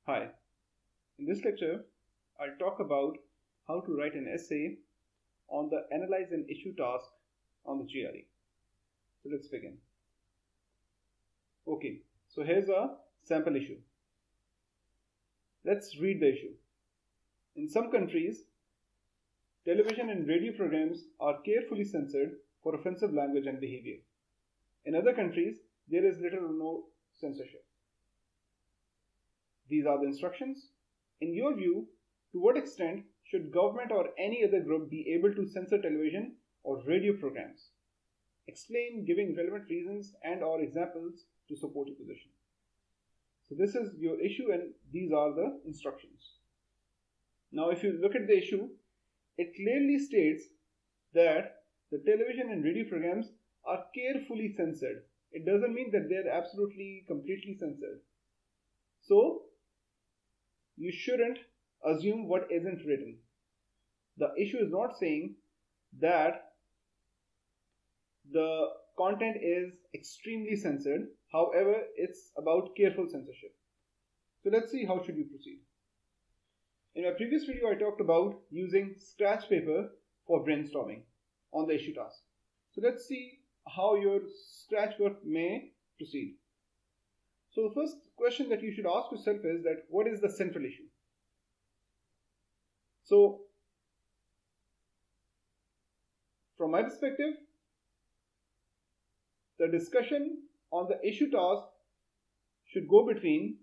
Hi, in this lecture, I'll talk about how to write an essay on the Analyze an Issue task on the GRE. So let's begin. Okay, so here's a sample issue. Let's read the issue. In some countries, television and radio programs are carefully censored for offensive language and behavior. In other countries, there is little or no censorship. These are the instructions. In your view, to what extent should government or any other group be able to censor television or radio programs? Explain, giving relevant reasons and or examples to support your position. So this is your issue and these are the instructions. Now if you look at the issue, it clearly states that the television and radio programs are carefully censored. It doesn't mean that they're absolutely, completely censored. So you shouldn't assume what isn't written. The issue is not saying that the content is extremely censored. However, it's about careful censorship. So let's see how should you proceed. In my previous video, I talked about using scratch paper for brainstorming on the issue task. So let's see how your scratch work may proceed. So the first question that you should ask yourself is that what is the central issue? So from my perspective, the discussion on the issue task should go between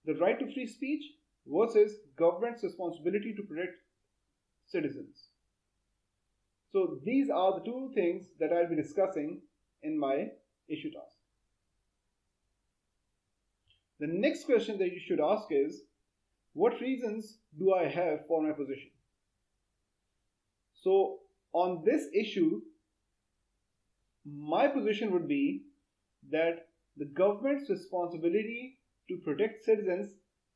the right to free speech versus government's responsibility to protect citizens. So these are the two things that I'll be discussing in my issue task. The next question that you should ask is, what reasons do I have for my position? So on this issue, my position would be that the government's responsibility to protect citizens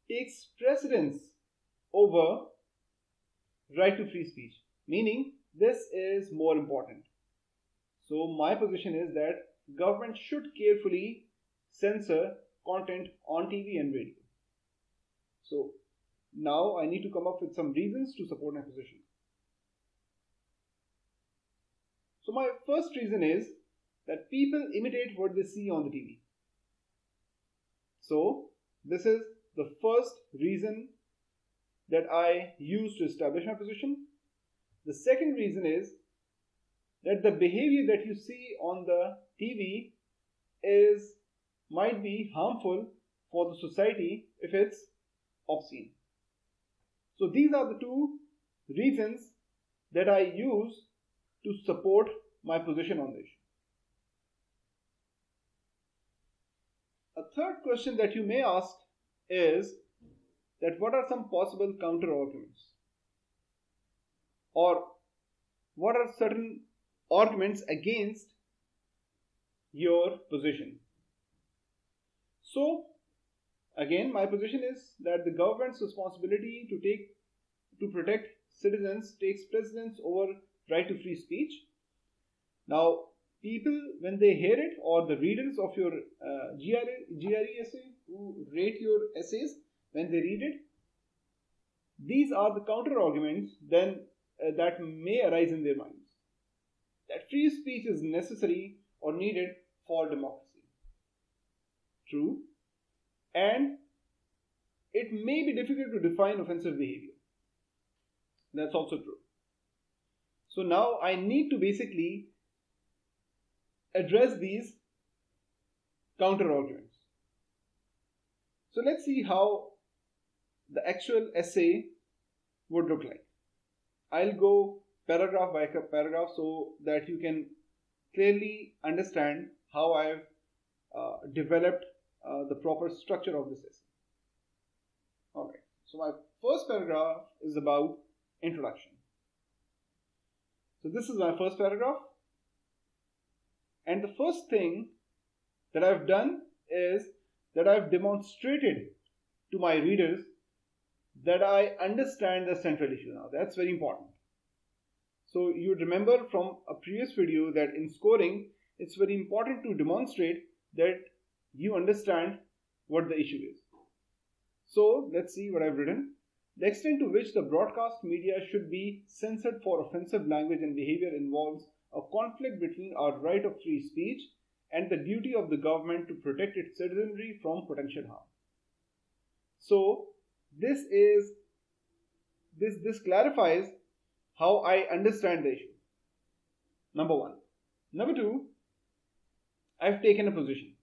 takes precedence over right to free speech, meaning this is more important. So my position is that government should carefully censor content on TV and radio. So now I need to come up with some reasons to support my position. So my first reason is that people imitate what they see on the TV. So this is the first reason that I use to establish my position. The second reason is that the behavior that you see on the TV might be harmful for the society if it's obscene. So these are the two reasons that I use to support my position on the issue. A third question that you may ask is that what are some possible counter arguments? Or what are certain arguments against your position? So again, my position is that the government's responsibility to protect citizens takes precedence over right to free speech. Now, people, when they hear it, or the readers of your GRE essay who rate your essays, when they read it, these are the counter arguments then that may arise in their minds. That free speech is necessary or needed for democracy. True. And it may be difficult to define offensive behavior. That's also true. So now I need to basically address these counter arguments. So let's see how the actual essay would look like. I'll go paragraph by paragraph so that you can clearly understand how I've developed the proper structure of this essay. Alright, so my first paragraph is about introduction. So this is my first paragraph. And the first thing that I've done is that I've demonstrated to my readers that I understand the central issue now. That's very important. So you remember from a previous video that in scoring, it's very important to demonstrate that you understand what the issue is. So let's see what I've written. The extent to which the broadcast media should be censored for offensive language and behavior involves a conflict between our right of free speech and the duty of the government to protect its citizenry from potential harm. So this clarifies how I understand the issue. Number one. Number two, I've taken a position.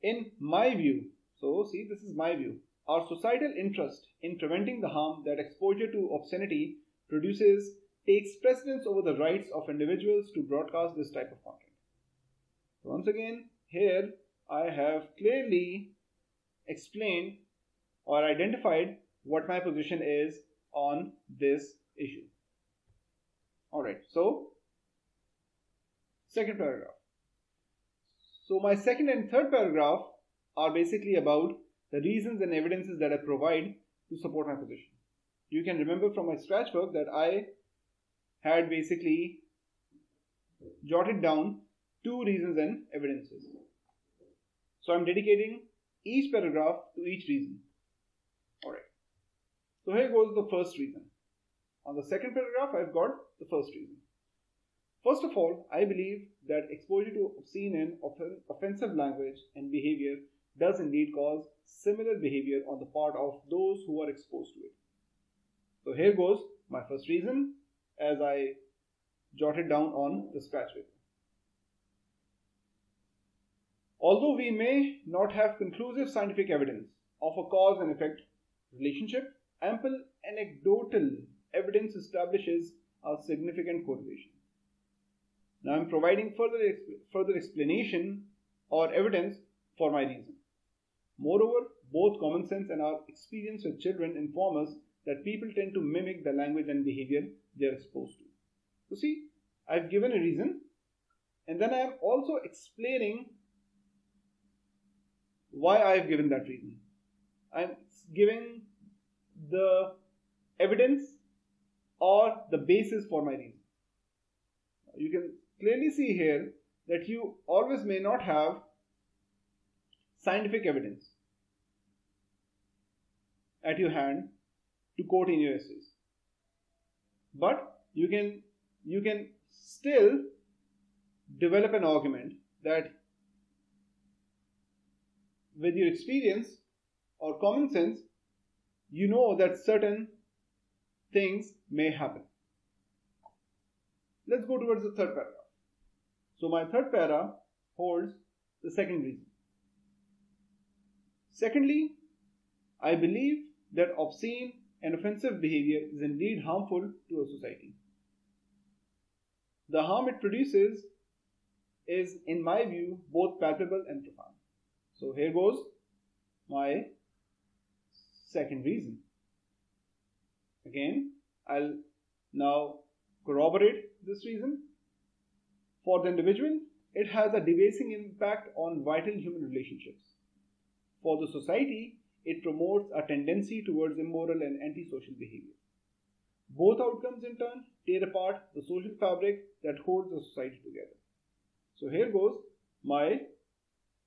In my view, so see, this is my view, our societal interest in preventing the harm that exposure to obscenity produces takes precedence over the rights of individuals to broadcast this type of content. Once again, here I have clearly explained or identified what my position is on this issue. Alright, so second paragraph. So my second and third paragraph are basically about the reasons and evidences that I provide to support my position. You can remember from my scratch work that I had basically jotted down 2 reasons and evidences. So I'm dedicating each paragraph to each reason. Alright. So here goes the first reason. On the second paragraph, I've got the first reason. First of all, I believe that exposure to obscene and offensive language and behavior does indeed cause similar behavior on the part of those who are exposed to it. So here goes my first reason as I jotted down on the scratch paper. Although we may not have conclusive scientific evidence of a cause and effect relationship, ample anecdotal evidence establishes a significant correlation. Now I'm providing further explanation or evidence for my reason. Moreover, both common sense and our experience with children inform us that people tend to mimic the language and behavior they are exposed to. So see, I've given a reason and then I am also explaining why I've given that reason. I'm giving the evidence or the basis for my reason. You can clearly see here that you always may not have scientific evidence at your hand to quote in your essays. But you can still develop an argument that with your experience or common sense, you know that certain things may happen. Let's go towards the third paragraph. So my third para holds the second reason. Secondly, I believe that obscene and offensive behavior is indeed harmful to a society. The harm it produces is, in my view, both palpable and profound. So here goes my second reason. Again, I'll now corroborate this reason. For the individual, it has a debasing impact on vital human relationships. For the society, it promotes a tendency towards immoral and antisocial behavior. Both outcomes in turn tear apart the social fabric that holds the society together. So here goes my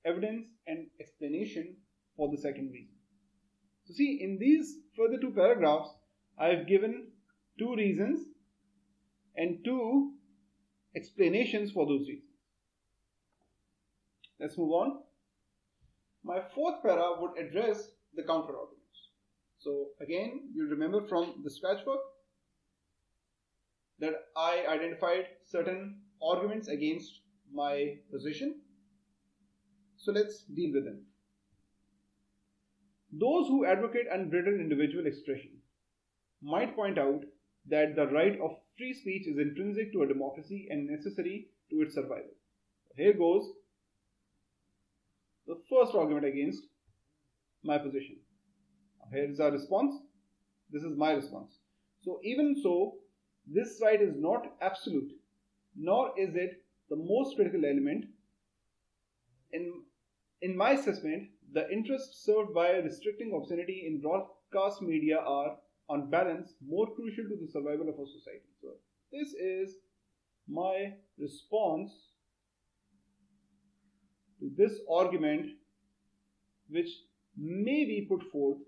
evidence and explanation for the second reason. So see, in these further 2 paragraphs, I've given 2 reasons and 2 explanations for those reasons. Let's move on. My fourth para would address the counter arguments. So again, you remember from the scratch work that I identified certain arguments against my position. So let's deal with them. Those who advocate unbridled individual expression might point out that the right of free speech is intrinsic to a democracy and necessary to its survival. Here goes the first argument against my position. Here is our response. This is my response. So even so, this right is not absolute, nor is it the most critical element. In my assessment, the interests served by restricting obscenity in broadcast media are, on balance, more crucial to the survival of a society. So this is my response to this argument, which may be put forth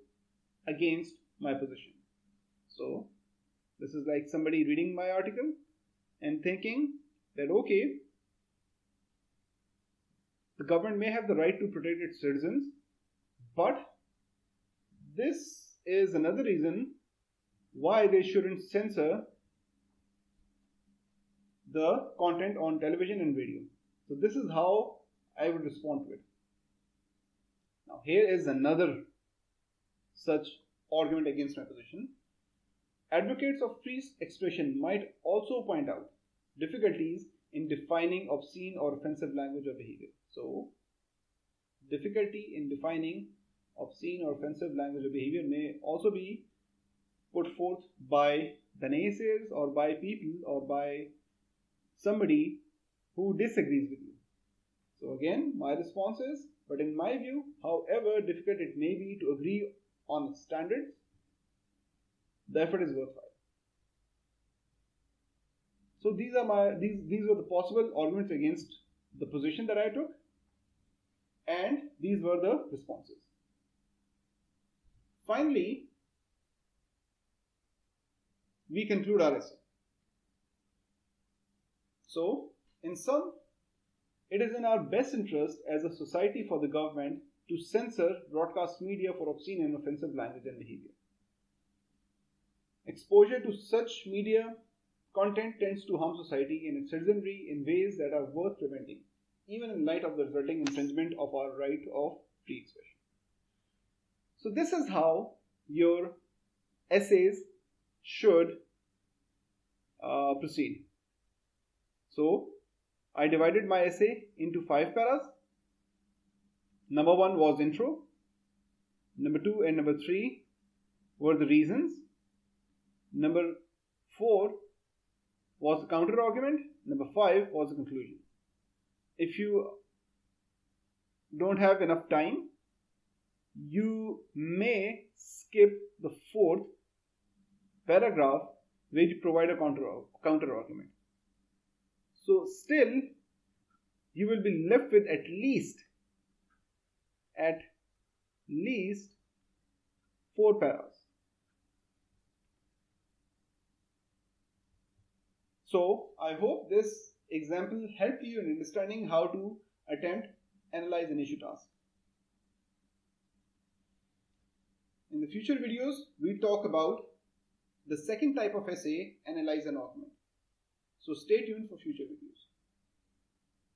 against my position. So this is like somebody reading my article and thinking that, okay, the government may have the right to protect its citizens, but this is another reason why they shouldn't censor the content on television and radio. So this is how I would respond to it. Now here is another such argument against my position. Advocates of free expression might also point out difficulties in defining obscene or offensive language or behavior. So, difficulty in defining obscene or offensive language or behavior may also be put forth by the naysayers or by people or by somebody who disagrees with you. So again, my response is, but in my view, however difficult it may be to agree on standards, the effort is worthwhile. So these were the possible arguments against the position that I took, and these were the responses. Finally, we conclude our essay. So, in sum, it is in our best interest as a society for the government to censor broadcast media for obscene and offensive language and behavior. Exposure to such media content tends to harm society and its citizenry in ways that are worth preventing, even in light of the resulting infringement of our right of free expression. So this is how your essays should proceed. So I divided my essay into 5 paras. Number 1 was intro. Number 2 and number 3 were the reasons. Number 4 was the counter argument. Number 5 was the conclusion. If you don't have enough time, you may skip the 4th paragraph where you provide a counter argument. So still, you will be left with at least 4 paras. So I hope this example helped you in understanding how to attempt analyze an issue task. In the future videos, we'll talk about the second type of essay, analyze an argument. So stay tuned for future videos.